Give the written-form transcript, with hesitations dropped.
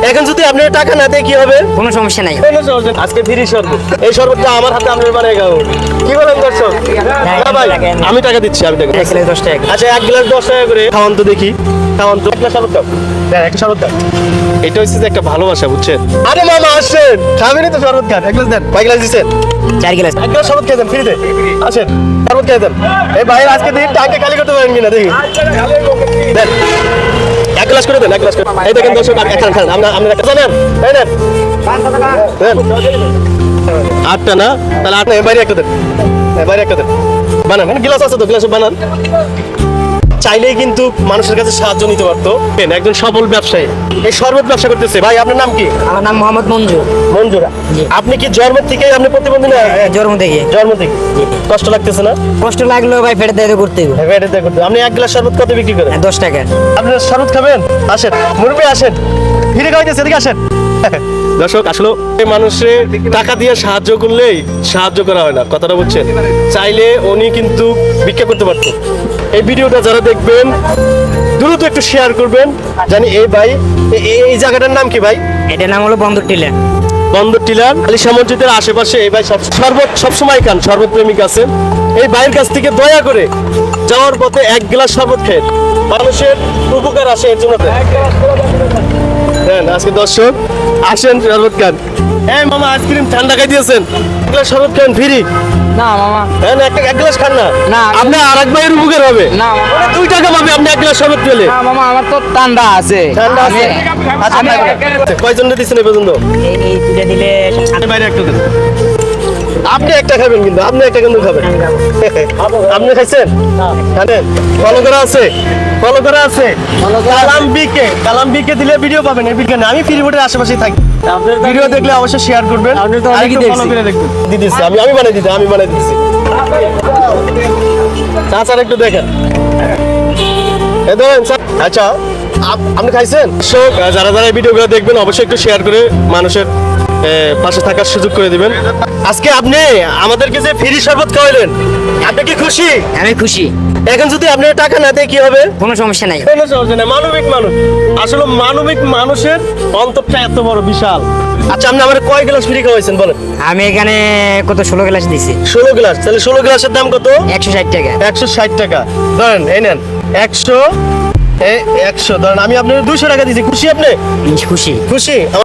এখন যদি আপনি টাকা না দেয় কি হবে? কোনো সমস্যা নাই। কোনো সমস্যা নেই। আজকে ফ্রি শরবত, এই শরবতটা আমার হাতে আপনার বানিয়ে খাবো। কি বলেন দর্শক? না ভাই, আমি টাকা দিচ্ছি, আমি টাকা দিচ্ছি। 10 টাকা। আচ্ছা, 1 গ্লাস 10 টাকা করে খাওয়ান তো দেখি, খাওয়ান তো। 1 গ্লাস শরবত দাও, দেন একটা শরবত দাও। এটা হচ্ছে যে একটা ভালোবাসা, বুঝছেন? আরে মামা আসেন, খাবেনই তো শরবত খান। 1 গ্লাস দেন। কয় গ্লাস দিচ্ছেন? 4 গ্লাস। 1 গ্লাস শরবত খেয়ে দেন ফ্রিতে। আসেন, শরবত খেয়ে দেন। এই ভাইয়ের আজকে দিন টাকা খালি করতে পারেন কিনা দেখি। দেন 1 গ্লাস করে দেন, 1 গ্লাস করে। এই দেখেন দর্শক, খান খান। আপনারা জানেন, এই নেন দেন। 8টা না, তাহলে 8 না, বাইরে একটা দেন, বাইরে একটা দেন। বানান, গ্লাস আছে তো, গ্লাসে বানান। চাইলেই কিন্তু মানুষের কাছে সাহায্য নিতে পারতো। একজন সফল ব্যবসায়ী এই শরবত ব্যবসা করতেছে। ভাই, আপনার নাম কি? আমার নাম মোহাম্মদ মঞ্জু। মঞ্জুরা। জি। আপনি কি জন্ম থেকে আপনি প্রতিবন্ধী না? জন্ম থেকে। জন্ম থেকে। কষ্ট লাগতেছে না? কষ্ট লাগলেও ভাই ফেটে দিয়ে করতে হবে। হ্যাঁ, এটা করতে। আপনি 1 গ্লাস শরবত কত বিক্রি করেন? 10 টাকা। আপনি শরবত খাবেন? আসেন মুরব্বি, আসেন, ফিরে খাইতেছে, এদিকে আসেন। দর্শক, আসলে এই মানুষে টাকা দিয়ে সাহায্য করলেই সাহায্য করা হয় না, কথাটা বুঝছেন? চাইলে উনি কিন্তু ভিক্ষা করতে পারতো। এই ভিডিওটা যারা দেখবেন দ্রুত একটু শেয়ার করবেন, জানি এই ভাই এই জায়গাটার নাম কি ভাই? এটার নাম হলো বন্দর টিলা। বন্দর টিলার আলিশা মসজিদের আশেপাশে এই ভাই শরবত সবসময় খান, শরবত প্রেমিক আছেন। এই ভাইয়ের কাছ থেকে দয়া করে যাওয়ার পথে 1 গ্লাস শরবত খেয়ে মানুষের উপকার আসে, এর জন্য দেন। আজকে দর্শক আসেন, শরবত খান। এই মামা, আইসক্রিম ঠান্ডা খাই দিয়েছেন, 1 গ্লাস শরবত খান ফ্রি। না মামা। হ্যাঁ, এক গ্লাস খান না, না, আপনি আরেক ভাইয়ের উপকার হবে। না মামা। 2 টাকা পাবে আপনি 1 গ্লাস শরবত পেলে। না মামা, আমার তো ঠান্ডা আছে। ঠান্ডা আছে। আচ্ছা, কয়জন দিচ্ছেন এই পর্যন্ত? এই দুটো দিলে বাইরে একটা দেন। আপনি একটা খাবেন, কিন্তু আপনি একটা কিন্তু খাবেন। আপনি খাইছেন? খাবেন? ফলো করা আছে, ফলো করা আছে। কালাম্বিকে দিলে ভিডিও পাবেন। এই বিজ্ঞানে আমি ফ্রিবোর্ডের আশেপাশেই থাকি। ভিডিও দেখলে অবশ্যই শেয়ার করবেন। দিতেছি আমি বানিয়ে দিতে, আমি বানিয়ে দিতেছি। চাচার একটু দেখেন। এই ধরেন স্যার। আচ্ছা, আপনি খাইছেন? যারা যারা ভিডিওগুলো দেখবেন অবশ্যই একটু শেয়ার করে মানুষের পাশে থাকার সুযোগ করে দিবেন। আজকে আপনি আমাদেরকে যে ফ্রি শরবত খাওয়াইলেন, আপনি কি খুশি? আমি খুশি। এখন যদি আপনি টাকা না দেয় কি হবে? কোনো সমস্যা নাই। কোনো সমস্যা নেই। মানবিক মানুষ, আসলে মানবিক মানুষের অন্তরটা এত বড়, বিশাল। আচ্ছা, আপনি আমার কয় গ্লাস ফ্রি খাওয়াইছেন বলেন? আমি এখানে কত 16 গ্লাস দিছি। 16 গ্লাস। তাহলে 16 গ্লাসের দাম কত? 160 টাকা। 160 টাকা। ধরেন, এই নেন 100 ধরেন, আমি আপনার 200 টাকা দিয়েছি। খুশি আপনি? খুশি। খুশি?